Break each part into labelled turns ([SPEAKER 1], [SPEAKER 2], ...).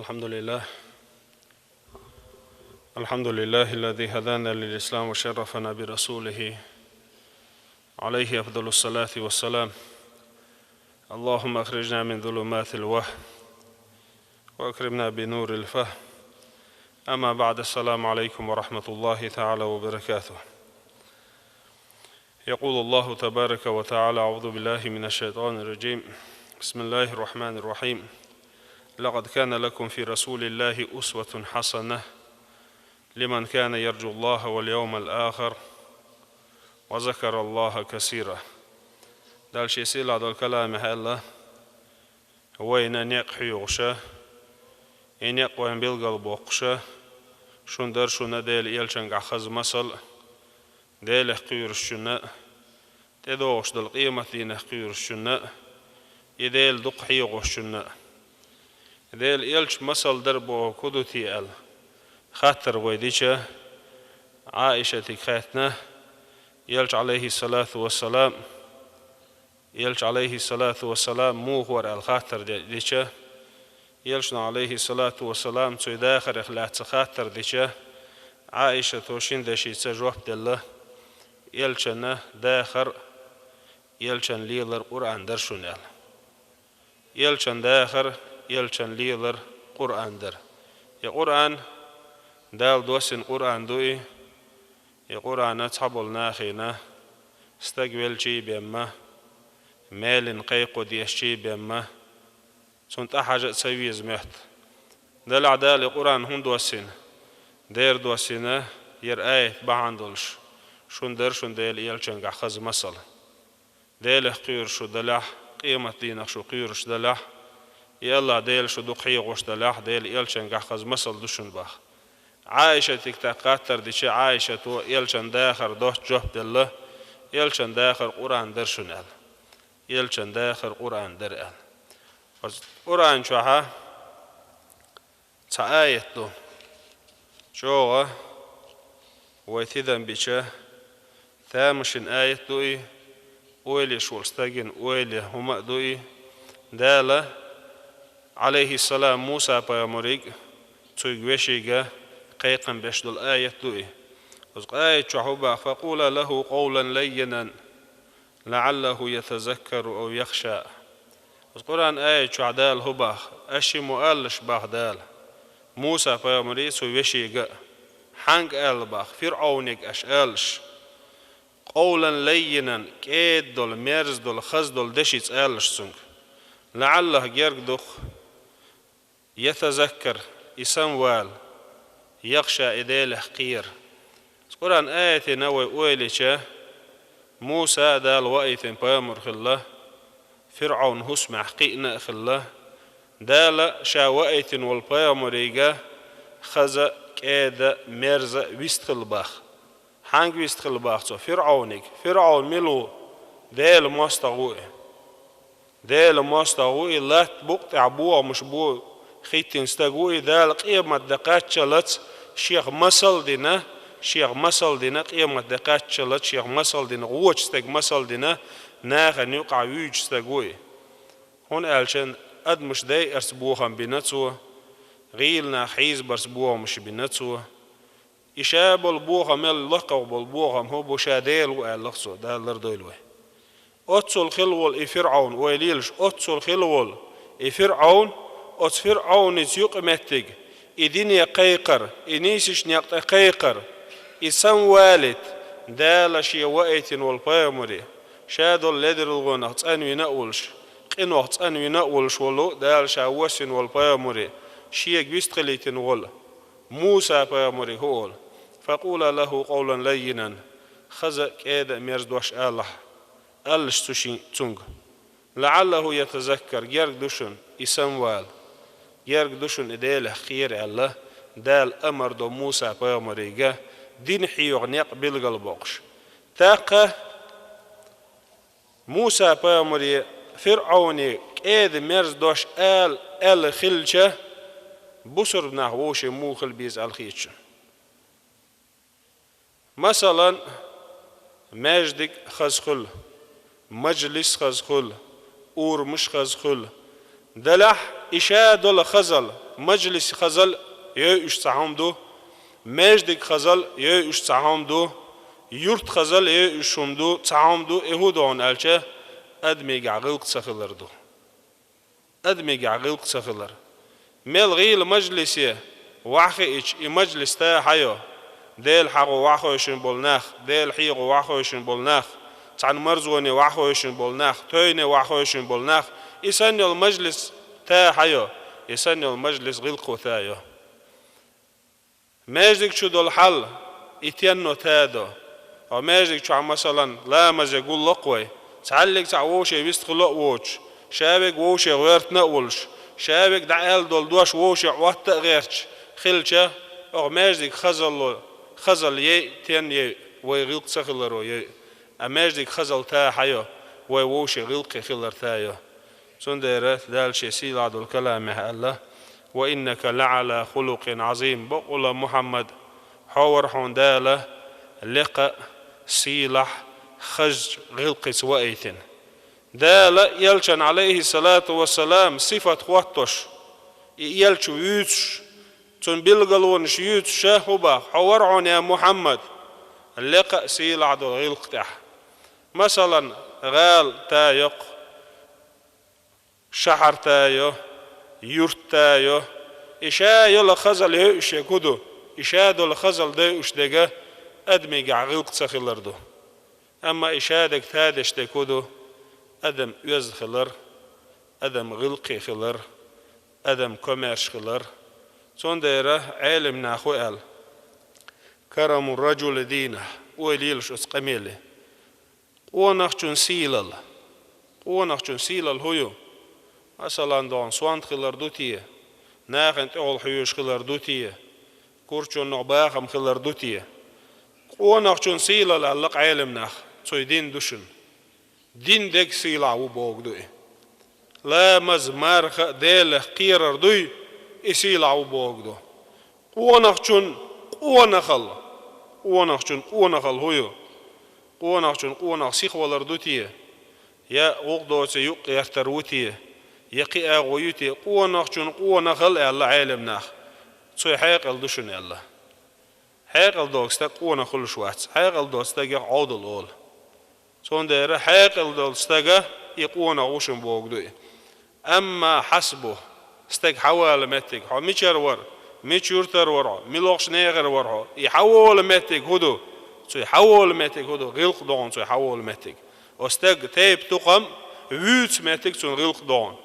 [SPEAKER 1] الحمد لله الحمد لله الذي هدانا للإسلام وشرفنا برسوله عليه أفضل الصلاة والسلام. اللهم أخرجنا من ظلمات الوهم وأكرمنا بنور الفهم. أما بعد، السلام عليكم ورحمة الله تعالى وبركاته. يقول الله تبارك وتعالى: أعوذ بالله من الشيطان الرجيم. بسم الله الرحمن الرحيم. لقد كان لكم في رسول الله أسوة حسنة لمن كان يرجو الله واليوم الآخر وذكر الله كثيرا. دال شي سيلا دال كلام هلا وين نيق حيوغشا ينيق وين بيلغل بوقشا شندر شنا ديل يلشنق خز مسل ديل قير الشنا تدوغش دل قيمة دين قير الشنا يديل دق حيوغ الشنا ديل يلش مسل دربو كدو تيال خاطر ويديشا عائشة تكاتنا يلش عليه الصلاة والسلام يلش عليه الصلاة والسلام مو هو الخاطر ديشا يلشنا عليه الصلاة والسلام توي داخل إخلاص خاطر ديشا عائشة توشين دشي تجوب دله يلشنا داخل يلشن ليلر قرآن درشونال يلشن داخل يلشن ليلر قرآن در يا قرآن دال دوسن قرآن دوي يا قرآن أصحاب الناخينا استقبل شي بيما مال قيقو ديشي بيما سنت حاجة سويز مهت دل عدال قرآن هون دوسن دير دوسنا ير آية بعندلش شون در شون ديل يلشن خز مسل ديل قير شو دلح قيمة دينك شو قيرش دلح يلا ديل شو دقي غش دلح ديل يلشن خز مسل دشن باخ عائشة تكتقاتر ديش عائشة تو يلشن داخر دوش جوب دله يلشن داخر قرآن درشن ال يلشن داخر قرآن در ال قرآن شوها تعايت دو شوغا ويتذن بيشه ثامشن آيت دوي ويلي شولستاجن ويلي هما دوي دالا عليه السلام موسى بياموريك تيجوشيجا قيقا بشدل آية دوي آية شحوبا فقول له قولا لينا لعله يتذكر أو يخشى. القرآن آية شعدال هبا أشي مؤلش باخدال موسى بياموري تيجوشيجا حنق آل باخ فرعونك أشالش قولا لينا كيد دول ميرز دول خز دول دشيت آلش سنك لعله جرق دخ يتذكر يسنوال يخشى إديله قير. القرآن آية نوي أويلشة موسى دال وقيت بيامر خله فرعون هسمع قينا خله دال شا وقيت والبيامر يجا خز كيد ميرز ويستخل باخ حانق ويستخل باخ تو فرعون ملو ديل مستغوي لا تبقى عبوه مش بو خيتين استغوي دال قيمة دقات شلت شيخ مسل دينا قيمة دقات شلت شيخ مسل دينا غوش استغ مسل دينا ناخن يقع ويج استغوي هون ألشان أد مش داي أرسبوهم بنتسو غيلنا حيز برسبوهم مش بنتسو إشاب البوغم اللقب بالبوغم هو بشاديل وقالقصو دال لردويلوه أتسو الخلول فرعون ويليلش أتسو الخلول فرعون أت فرعون يقمتك إديني قيقر إنيسش نيقت قيقر إسان والد دال شي وقت والبيامري شادو الليدر الغنى تأنوي نقولش قنوة تأنوي نقولش ولو دال شاوسن والبيامري شيك بيستخليتن ولا موسى بيامري هول فقول له قولا لينا خزق كيدا ميرزدوش الله ألش تشين تونغ لعله يتذكر جرق دوشن إسموال جرق دوشن إديله خير الله دال أمر دو موسى بيامريجا دين حيوغ نيق بالقلبوش تاقه موسى بيامري فرعوني كيد ميرزدوش آل خلشة بصر نحوش موخل بيز الخيتش مثلا مجدك خزخل مجلس خزخل أور مش خزخل دلح إشاد الخزل مجلس خزل يش تعامدو مجدك خزل يش تعامدو يرت خزل يشومدو تعامدو إهودون ألشه أدمي عقلك سخلردو أدمي عقلك سخلر مل غيل مجلسه وعخي إيش مجلس تا حيو ديل حقو وعخو يشن بولناخ ديل حيقو وعخو يشن بولناخ عن مرزوني وعخو يشن بولناخ تويني وعخو يشن بولناخ يسني المجلس تا حيو يسني المجلس غلقو ثايو ماجدك شو دول حل يتينو تادو أو ماجدك شو مثلا لا ماجد يقول لقوي تعلق تعوش يستخلق ووش شابك ووش غيرت نقولش شابك دعال دول دوش ووش عوات غيرش خلشة أو ماجدك خزل تين ويغلق سخلرو أماجدك خزل تا حيو ووش غلق خلر ثايو سندرة دال شيء سيلا دول كلامه الله وإنك لعلى خلق عظيم بقول محمد حور حندالة لقى سيلح خج غلق سوائتن دالة يلشن عليه الصلاة والسلام صفة خواتش يلشو يوتش تن بلغلون شيوتش شاهبا حور عن يا محمد لقى سيلح دول غلق تح مثلا غال تايق شحر تايو يرت تايو إشا يلا خزل يوش يكودو إشا دول خزل ديوش دقا أدمي عقلق تسخلردو أما إشا دك تادش دكودو أدم يز خلر أدم غلقي خلر أدم كوميرش خلر سون ديره علم ناخو قال كرم الرجل دينه وليلش اسقميلي ونخشن سيلل ونخشن سيلل هيو مثلا دون سوانت خلر دوتيه ناخنت أول حيوش خلر دوتيه كورشون نعباخم خلر دوتيه ونخشن سيلل علق علم ناخ سوي دين دوشن دين دك سيلا وبوغ دوي لا مزمارخ ديل قيرر دوي إسيلا وبوغ دو ونخشن ونخل هيو ونخ سيخ ولردوتيه يا وقدوت يق يختروتيه يقي أغويتي ونخل الله عالم ناخ سوي حيقل دوشن الله حيقل دوكستك ونخل شوات حيقل دوكستك عودل أول سون دير حيقل دوكستك يقون غوشن بوغ دوي أما حسبه استك حوال متك حو ميشر ور ميشورتر ور ميلوخش نيغر ور يحول متك هدو سو يحول متك هدو غلق دون سو يحول متك استك تيب تقم ويت متك سون غلق دون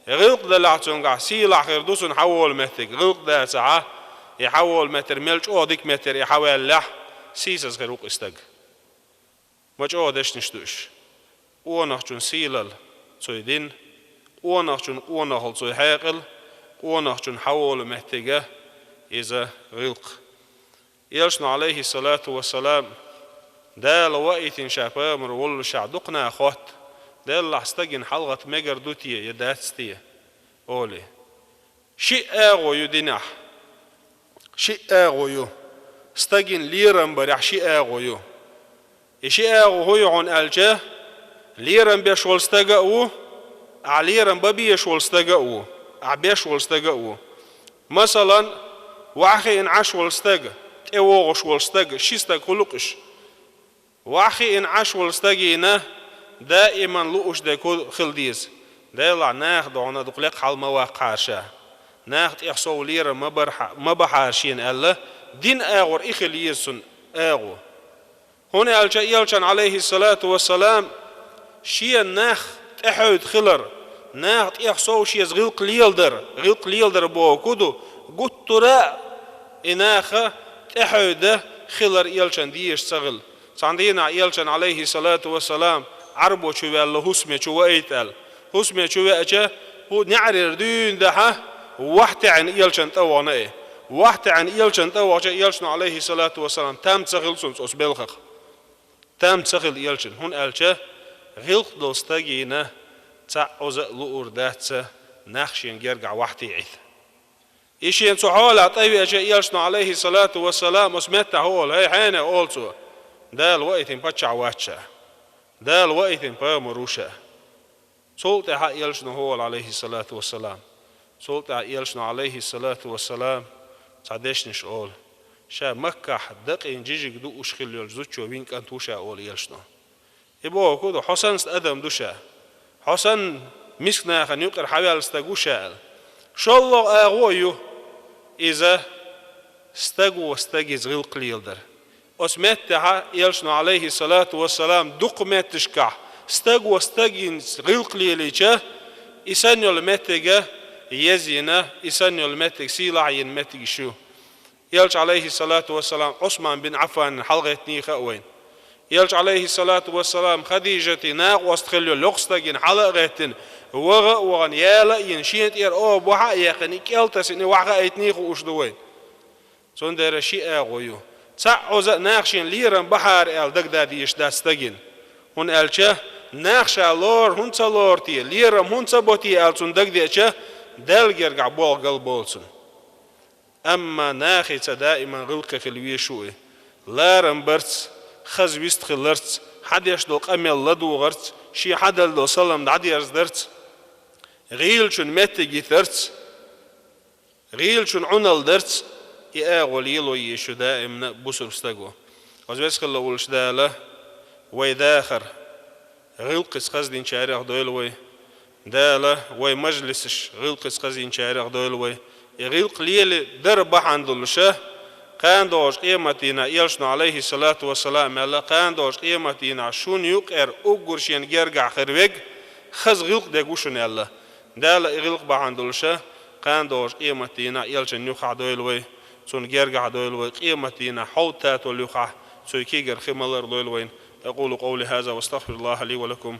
[SPEAKER 1] غلق دلعتون قاع سيلا خير دوسون حول متك غلق دا ساعة يحول متر ملش أوديك متر يحول لح سيسس غيروق استك مش أودش نشتوش ونخشون سيلل سو يدين ونخل سو يحاقل ونخشون حول متك إذا غلق يلشن عليه الصلاة والسلام دال وقت شابامر ول شعدقنا أخوات دال لحستجن حلقة مجر دوتية يداتستية أولي شيء أغويو دينح شيء أغويو استجن ليرم بريح شيء أغويو شيء أغويو عن الجاه ليرم بيشول استجاؤه عليرم ببي يشول استجاؤه عبيشول استجاؤه مثلا وعخي إن عشول استجا إيوغش والستج شيستج خلقش وعخي إن عش والستجينا دائما لؤش دكول خلديز دايلا ناخد عنا دقلق حال مواقع شا ناخد إحصو لير ما بحاشين الله دين آغور إخليسون آغو هنا يلشان عليه الصلاة والسلام شيء ناخ تحود خلر ناخد إحصو شيء غلق ليلدر بو كودو قد ترى إناخ تحود خلر يلشان ديش سغل صندينا يلشان عليه الصلاة والسلام عربو شوى الله هسمي شوى ايتال هسمي شوى اجا هو نعرر دين دها وحتى عن يلشان توانا ايه وحتى عن يلشان توانا يلشان عليه الصلاة والسلام تام تسغل سنس اسبلخخ تام تسغل يلشان هون الشا غلق دوستاجينا تعوز لؤور داتسا نخشين يرجع وحتى عيث إيشين سحولة طيب أجا يلشان عليه الصلاة والسلام اسمتها هول هاي حينه أولسو دال وقت بتشع واتشا دال وقت بامروشا صوت حق يلشان هول عليه الصلاة والسلام سلطة يلشنا عليه الصلاة والسلام تعديش نش أول شا مكة دقين جيجك دو أشخل يلزوتشو وين كان توشا أول يلشنا يبقى كده حسن أدم دوشا حسن مسكنا خن يقر حبيال استجوشا شاء الله أغويه إذا استجوا استجز غير قليل در أسمتها يلشنا عليه الصلاة والسلام دق متشكع استجوا استجز غير قليل إيجا إسانيول متجا يزينا إسانيول متج سيلعين متج شو يلش عليه الصلاة والسلام عثمان بن عفان حلقتني خاوين يلش عليه الصلاة والسلام خديجة ناق واستخلوا لقستجين حلقتن وغن يالا ينشيت ير أو بوحا يقني كيلتس إني وحا إتني خوش دوين سندر شيء أغويو تعوز ناقشين ليرن بحر أل دقداديش داستجين هون ألشه ناقشة لور هون تلورتي ليرم هون تبوتي أل سندقديشه دلجر قبول قلبولسن أما ناخي دائما غلق في الويشوي لارن برت خزويست خلرت حد يشدوق أميل لدو غرت شي حد لدو سلم دعدي أرزدرت غيلشن متجي ثرت غيلشن عنل درت إياغو ليلو يشو دائما بوسر استقو وزبس خلو ولش داله ويداخر غلقس خزدين شارع دويلوي داله وي مجلسش غلقس خزدين شارع دويلوي يغلق ليل دربح عند الشه كان دوش قيمتنا يلشنا عليه الصلاة والسلام يلا كان دوش قيمتنا شون يقر أقرشين جرجع خربج خز غلق دقوشن يلا داله يغلق بعند الشه كان دوش قيمتنا يلشن يخع دويلوي سون جرجع دويلوي قيمتنا حوتات واليخع سويكيجر خمالر دويلوين أقول قولي هذا واستغفر الله لي ولكم